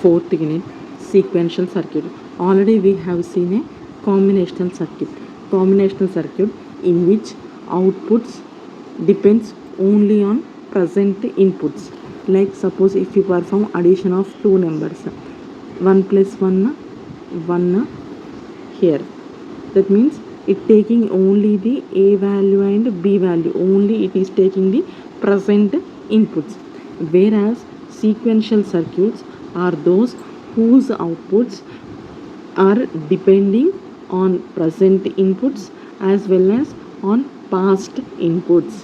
Fourth unit, sequential circuit. Already we have seen a combinational circuit. Combinational circuit in which outputs depends only on present inputs. Like suppose if you perform addition of two numbers, 1 plus 1, 1 here. That means it taking only the A value and B value. Only it is taking the present inputs. Whereas sequential circuits are those whose outputs are depending on present inputs as well as on past inputs.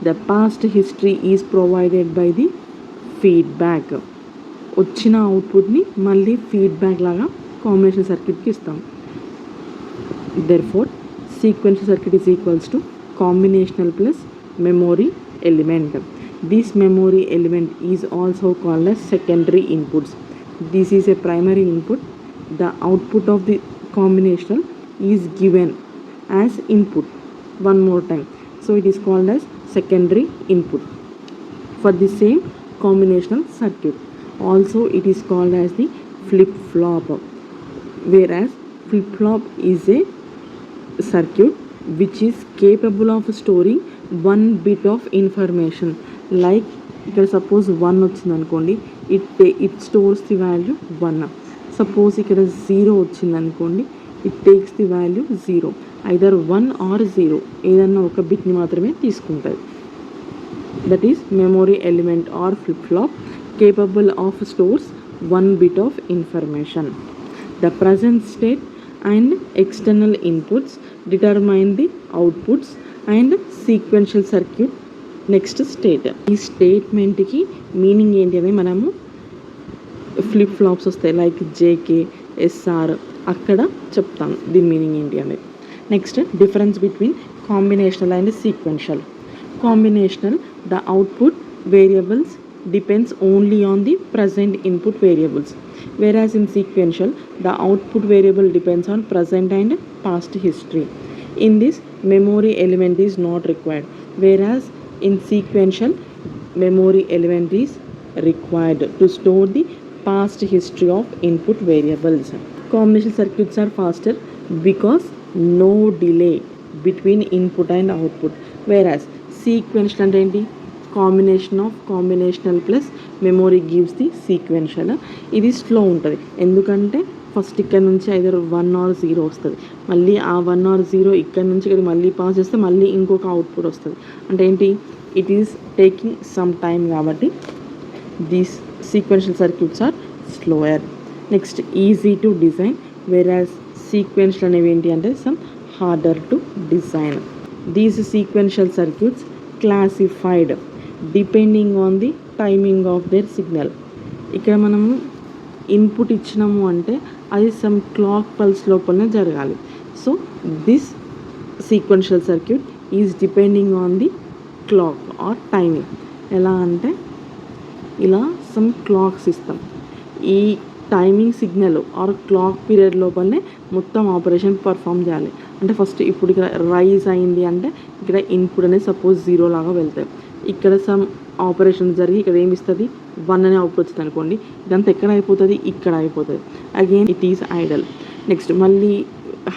The past history is provided by the feedback. వచ్చిన అవుట్పుట్ని మళ్ళీ feedback లాగా combination సర్క్యూట్కి ఇస్తాం. Therefore, sequential circuit is equals to combinational plus memory element. This memory element is also called as secondary inputs. This is a primary input. The output of the combinational is given as input one more time. So it is called as secondary input. For the same combinational circuit, also it is called as the flip-flop. Whereas flip-flop is a circuit which is capable of storing one bit of information. Like ఇక్కడ suppose 1 వచ్చింది అనుకోండి, it stores the value 1. Suppose ఇక్కడ 0 వచ్చింది అనుకోండి, it takes the value 0. Either 1 or 0 ఏదన్నా ఒక బిట్ని మాత్రమే తీసుకుంటుంది. That is memory element or flip flop capable of stores one bit of information. The present state and external inputs determine the outputs and sequential circuit next state. ఈ స్టేట్మెంట్కి meaning ఏంటి అని మనము flip flops వస్తాయి like JK SR అక్కడ చెప్తాను దీని meaning ఏంటి అనేది. Next difference between combinational and sequential. Combinational, the output variables depends only on the present input variables, whereas in sequential the output variable depends on present and past history. In this, memory element is not required, whereas in sequential memory element is required to store the past history of input variables. Combination circuits are faster because no delay between input and output, whereas sequential అంటే ఏంటి, combination of combinational plus memory gives the sequential. ఇది slow ఉంటుంది ఎందుకంటే first ఇక్కడ నుంచి either 1 or 0 వస్తుంది, మళ్ళీ ఆ 1 ఆర్ 0 ఇక్కడ నుంచి ఇక్కడ మళ్ళీ పాస్ చేస్తే మళ్ళీ ఇంకొక అవుట్పుట్ వస్తుంది. అంటే ఏంటి, it is taking some time కాబట్టి these sequential circuits are slower. Next easy to design, whereas sequential అనేవి ఏంటి అంటే some harder to design. These sequential circuits classified depending on the timing of their signal. ఇక్కడ మనము input ఇచ్చినాము అంటే అది some clock pulse లోపలనే జరగాలి. So this sequential circuit is depending on the clock or timing. ఎలా అంటే ఇలా సమ్ క్లాక్స్ ఇస్తాం, ఈ timing signal or clock period లోపలనే మొత్తం ఆపరేషన్ పర్ఫామ్ చేయాలి. అంటే ఫస్ట్ ఇప్పుడు ఇక్కడ రైజ్ అయింది అంటే ఇక్కడ ఇన్పుట్ అనేది సపోజ్ 0 లాగా వెళ్తాయి, ఇక్కడ సమ్ ఆపరేషన్ జరిగి ఇక్కడ ఏమి ఇస్తుంది 1 అనే అవుట్పుట్ వచ్చింది అనుకోండి, ఇదంతా ఎక్కడ అయిపోతుంది, ఇక్కడ అయిపోతుంది. Again it is Idol. Next మళ్ళీ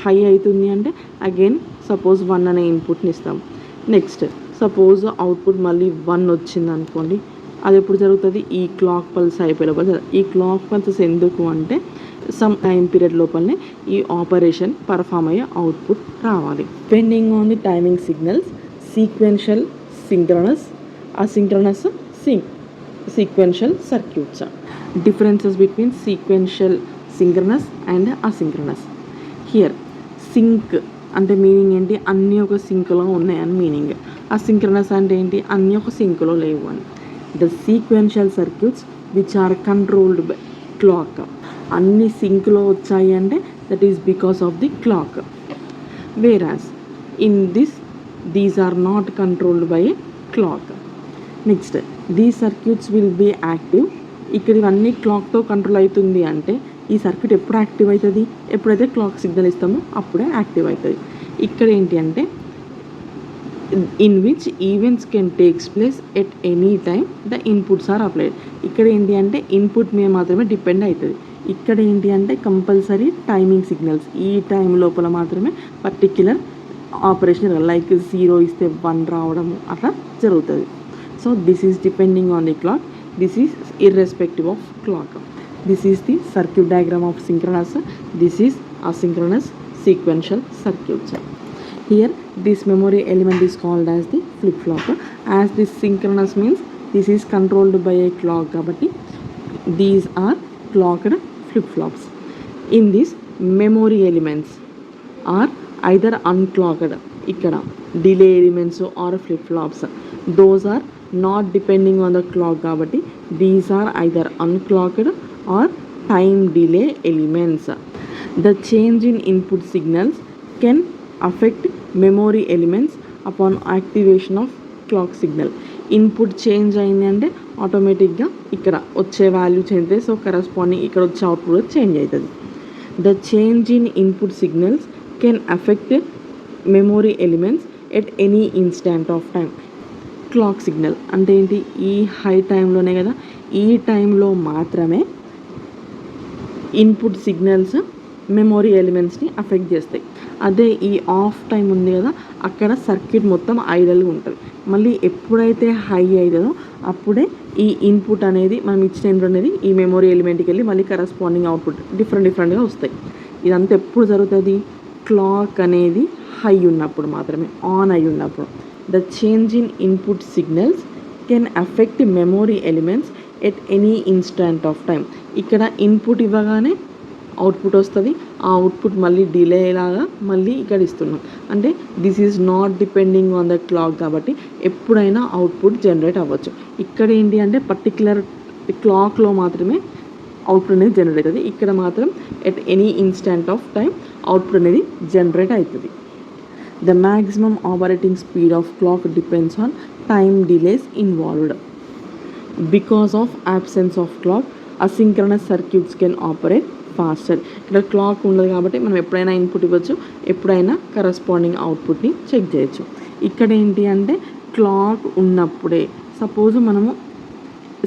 హై అవుతుంది అంటే అగైన్ సపోజ్ 1 అనే ఇన్పుట్ని ఇస్తాం. నెక్స్ట్ సపోజ్ అవుట్పుట్ మళ్ళీ 1 వచ్చింది అనుకోండి, అది ఎప్పుడు జరుగుతుంది, ఈ క్లాక్ పల్స్ అయిపోయే లోపల. ఈ క్లాక్ పల్సెస్ ఎందుకు అంటే సమ్ టైం పీరియడ్ లోపలనే ఈ ఆపరేషన్ పర్ఫామ్ అయ్యే అవుట్పుట్ రావాలి. Depending on the timing signals, sequential, synchronous, asynchronous, sequential circuits. Differences between sequential, synchronous and asynchronous. Here sync అంటే మీనింగ్ ఏంటి, అన్నీ ఒక సింక్లో ఉన్నాయని మీనింగ్. అసింక్రనస్ అంటే ఏంటి, అన్నీ ఒక సింక్లో లేవు అని. The sequential circuits which are controlled by clock. అన్ని సింక్లో వచ్చాయి అంటే that is because of the clock. Whereas in this these are not controlled by a clock. Next these circuits will be active. ఇక్కడ ఇవన్నీ క్లాక్తో కంట్రోల్ అవుతుంది అంటే ఈ circuit ఎప్పుడు యాక్టివ్ అవుతుంది, ఎప్పుడైతే క్లాక్ సిగ్నల్ ఇస్తామో అప్పుడే యాక్టివ్ అవుతుంది. ఇక్కడ ఏంటి అంటే in which events can takes place at any time the inputs are applied. ఇక్కడ ఏంటి అంటే ఇన్పుట్ మీద మాత్రమే డిపెండ్ అవుతుంది. ఇక్కడ ఏంటి అంటే కంపల్సరీ టైమింగ్ సిగ్నల్స్, ఈ టైం లోపల మాత్రమే పర్టిక్యులర్ ఆపరేషన్ లైక్ 0 ఇస్తే 1 రావడము అట్లా జరుగుతుంది. So this is depending on the clock, this is irrespective of clock. This is the circuit diagram of synchronous, this is asynchronous sequential circuits. Here this memory element is called as the flip-flop. As this synchronous means this is controlled by a clock kabatti these are clocked flip-flops. In this memory elements are either unclocked, ikkada delay elements or flip-flops, those are not depending on the clock kabatti these are either unclocked or time delay elements. The change in input signals can affect memory elements upon activation of clock signal. Input change అయింది అంటే ఆటోమేటిక్గా ఇక్కడ వచ్చే value change అవుతుంది. So corresponding ఇక్కడ వచ్చే output change అవుతుంది. The change in input signals can affect memory elements at any instant of time. Clock signal అంటే ఏంటి, ఈ హై టైంలోనే కదా, ఈ టైంలో మాత్రమే ఇన్పుట్ సిగ్నల్స్ మెమొరీ ఎలిమెంట్స్ని అఫెక్ట్ చేస్తాయి. అదే ఈ ఆఫ్ టైం ఉంది కదా, అక్కడ సర్క్యూట్ మొత్తం ఐడల్గా ఉంటుంది. మళ్ళీ ఎప్పుడైతే హై అవుతుందో అప్పుడే ఈ ఇన్పుట్ అనేది మనం ఇచ్చిన ఇన్పుట్ అనేది ఈ మెమొరీ ఎలిమెంట్కి వెళ్ళి మళ్ళీ కరస్పాండింగ్ అవుట్పుట్ డిఫరెంట్గా వస్తాయి. ఇదంతా ఎప్పుడు జరుగుతుంది, క్లాక్ అనేది హై ఉన్నప్పుడు మాత్రమే, ఆన్ అయి ఉన్నప్పుడు. The change in input signals can affect memory elements at any instant of time. ఇక్కడ ఇన్పుట్ ఇవ్వగానే అవుట్పుట్ వస్తుంది, ఆ అవుట్పుట్ మళ్ళీ డిలే లాగా మళ్ళీ ఇక్కడ ఇస్తున్నాం. అంటే this is not depending on the clock కాబట్టి ఎప్పుడైనా అవుట్పుట్ జనరేట్ అవ్వచ్చు. ఇక్కడ ఏంటి అంటే పర్టిక్యులర్ క్లాక్లో మాత్రమే అవుట్పుట్ అనేది జనరేట్ అవుతుంది. ఇక్కడ మాత్రం at any instant of time output అనేది జనరేట్ అవుతుంది. The maximum operating speed of clock depends on time delays involved. Because of absence of clock asynchronous circuits can operate faster. ఇక్కడ clock ఉండదు కాబట్టి మనం ఎప్పుడైనా ఇన్పుట్ ఇవ్వచ్చు, ఎప్పుడైనా కరస్పాండింగ్ అవుట్పుట్ని చెక్ చేయొచ్చు. ఇక్కడ ఏంటి అంటే క్లాక్ ఉన్నప్పుడే, సపోజ్ మనము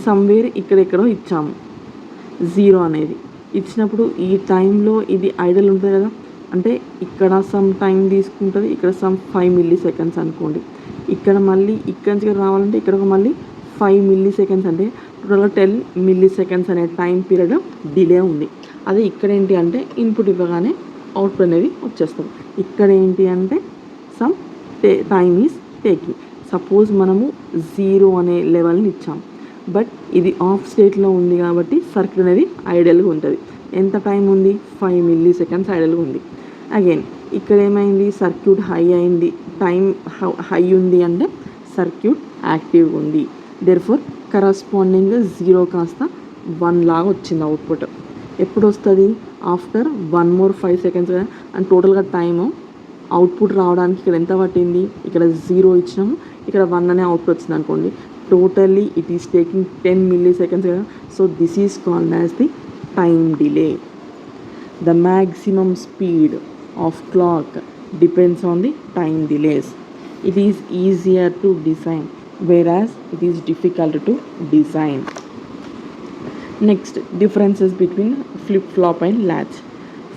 సమ్వేర్ ఇక్కడెక్కడో ఇచ్చాము 0 అనేది ఇచ్చినప్పుడు ఈ టైంలో ఇది ఐడల్ ఉంటుంది కదా, అంటే ఇక్కడ సమ్ టైం తీసుకుంటుంది, ఇక్కడ సమ్ 5 milliseconds అనుకోండి. ఇక్కడ మళ్ళీ ఇక్కడి నుంచి రావాలంటే ఇక్కడ మళ్ళీ 5 milliseconds, అంటే టోటల్గా 10 milliseconds అనే టైం పీరియడ్ డిలే ఉంది. అదే ఇక్కడ ఏంటి అంటే ఇన్పుట్ ఇవ్వగానే అవుట్పుట్ అనేది వచ్చేస్తుంది. ఇక్కడ ఏంటి అంటే some time is taking. Suppose మనము 0 అనే లెవెల్ని ఇచ్చాం, బట్ ఇది ఆఫ్ స్టేట్లో ఉంది కాబట్టి సర్క్యూట్ అనేది ఐడల్గా ఉంటుంది. ఎంత టైం ఉంది, 5 milliseconds ఐడల్గా ఉంది. అగైన్ ఇక్కడ ఏమైంది, సర్క్యూట్ హై అయింది, టైం హై ఉంది అంటే సర్క్యూట్ యాక్టివ్గా ఉంది. దేర్ఫోర్ కరస్పాండింగ్ 0 కాస్త 1 లాగా వచ్చింది అవుట్పుట్. ఎప్పుడు వస్తుంది, ఆఫ్టర్ 1 more 5 seconds కదా. అండ్ టోటల్గా టైము అవుట్పుట్ రావడానికి ఇక్కడ ఎంత పట్టింది, ఇక్కడ 0 ఇచ్చినాము, ఇక్కడ 1 అనే అవుట్పుట్ వచ్చింది అనుకోండి. Totally it is taking 10 milliseconds కదా. So this is called as the time delay. The maximum speed of clock depends on the time delays. It is easier to design whereas it is difficult to design. Next, differences between flip-flop and latch.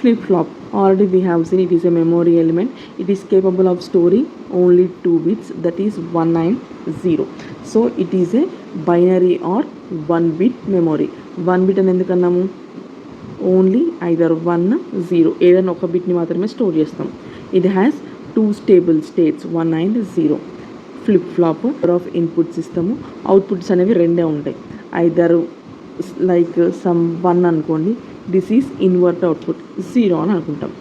Flip-flop, already we have seen, it is a memory element. It is capable of storing only 2 bits, that is 1 and 0. So it is a binary or 1 bit memory. 1 bit అని ఎందుకన్నాము, only either 1 0 ఏదైనా ఒక బిట్ని మాత్రమే store చేస్తాం. it has 2 stable states 1 and 0. Flip flop of inputs ఇస్తాము, outputs అనేవి రెండే ఉంటాయి. ఐదర్ లైక్ సమ్ 1 అనుకోండి, దిస్ ఈజ్ ఇన్వర్ట్ అవుట్పుట్ 0 అని అనుకుంటాం.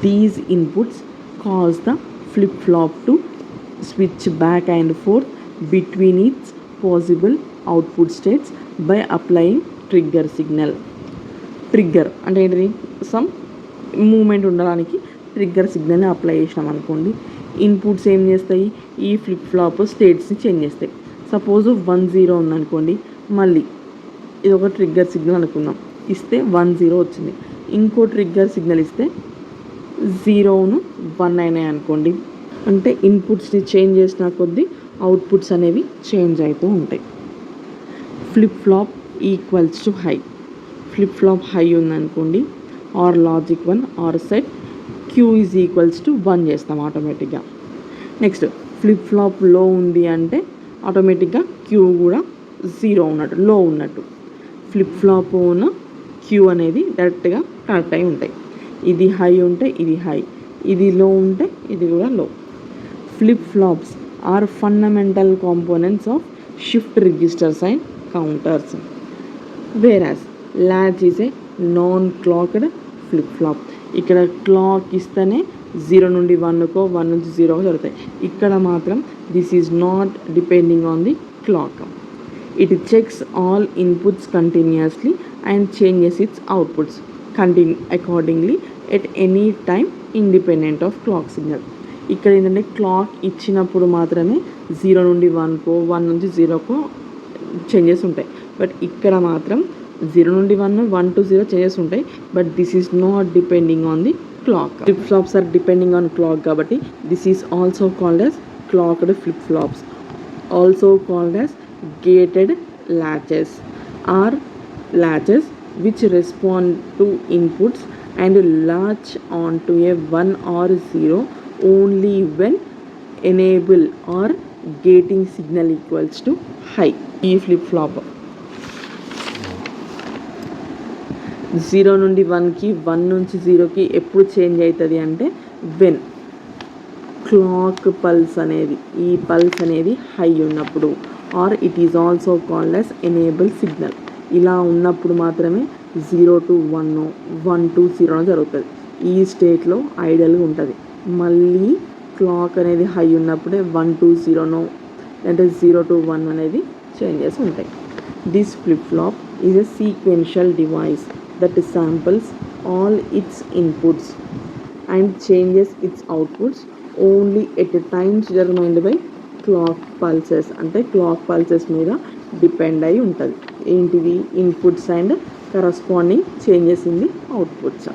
These inputs cause the flip flop to switch back and fourth between it's possible output states by applying trigger signal. Trigger అంటే ఏంటిది, some moment ఉండడానికి trigger సిగ్నల్ని apply చేసినాం అనుకోండి. Inputs ఏం చేస్తాయి, ఈ ఫ్లిప్ ఫ్లాప్ స్టేట్స్ని చేంజ్ చేస్తాయి. సపోజ్ 1 0 ఉందనుకోండి, మళ్ళీ ఇది ఒక ట్రిగ్గర్ సిగ్నల్ అనుకుందాం, ఇస్తే 1 0 వచ్చింది. ఇంకో ట్రిగ్గర్ సిగ్నల్ ఇస్తే 0ను 1 అయినాయి అనుకోండి. అంటే ఇన్పుట్స్ని చేంజ్ చేసిన కొద్దీ అవుట్పుట్స్ అనేవి చేంజ్ అవుతూ ఉంటాయి. Flip flop equals to high. Flip flop high ఉందనుకోండి, R logic 1 R set Q is equals to 1 చేస్తాం ఆటోమేటిక్గా. నెక్స్ట్ ఫ్లిప్ ఫ్లాప్ లో ఉంది అంటే ఆటోమేటిక్గా క్యూ కూడా 0 ఉన్నట్టు, లో ఉన్నట్టు. ఫ్లిప్ ఫ్లాప్ ఉన్న క్యూ అనేది డైరెక్ట్గా కనెక్ట్ అయి ఉంటాయి. ఇది హై ఉంటే ఇది హై, ఇది లో ఉంటే ఇది కూడా low. Flip flops are fundamental components of shift registers and counters. Whereas latch is a non clocked flip flop. ఇక్కడ క్లాక్ ఇస్తేనే 0 నుండి 1కో 1 నుంచి 0కో జరుగుతాయి. ఇక్కడ మాత్రం this is not depending on the clock. It checks all inputs continuously and changes it's outputs accordingly at any time independent of clock signal. ఇక్కడ ఏంటంటే clock ఇచ్చినప్పుడు మాత్రమే 0 నుండి 1కో 1 నుంచి 0కో చేంజెస్ ఉంటాయి. బట్ ఇక్కడ మాత్రం 0 నుండి 1, 1 to 0 చేంజెస్ ఉంటాయి. But this is not depending on the clock. Flip flops are depending on clock కాబట్టి this is also called as clocked flip flops. Also called as gated latches or latches which respond to inputs and latch onto a 1 or 0 only when enable or gating signal equals to high. ఈ flip flop 0 నుండి 1కి 1 నుంచి 0కి ఎప్పుడు change అవుతుంది అంటే when clock pulse అనేది, ఈ పల్స్ అనేది హై ఉన్నప్పుడు, or it is also called as enable signal. ఇలా ఉన్నప్పుడు మాత్రమే 0 to 1, 1 to 0 జరుగుతుంది. ఈ స్టేట్లో ఐడియల్గా ఉంటుంది. మళ్ళీ క్లాక్ అనేది హై ఉన్నప్పుడే 1 to 0 అంటే 0 to 1 అనేది చేంజెస్ ఉంటాయి. This flip flop is a sequential device that samples all its inputs and changes its outputs only at a times determined by clock pulses. అంటే క్లాక్ పల్సెస్ మీద depend అయి ఉంటుంది. ఏంటిది? Inputs and corresponding changes in the outputs.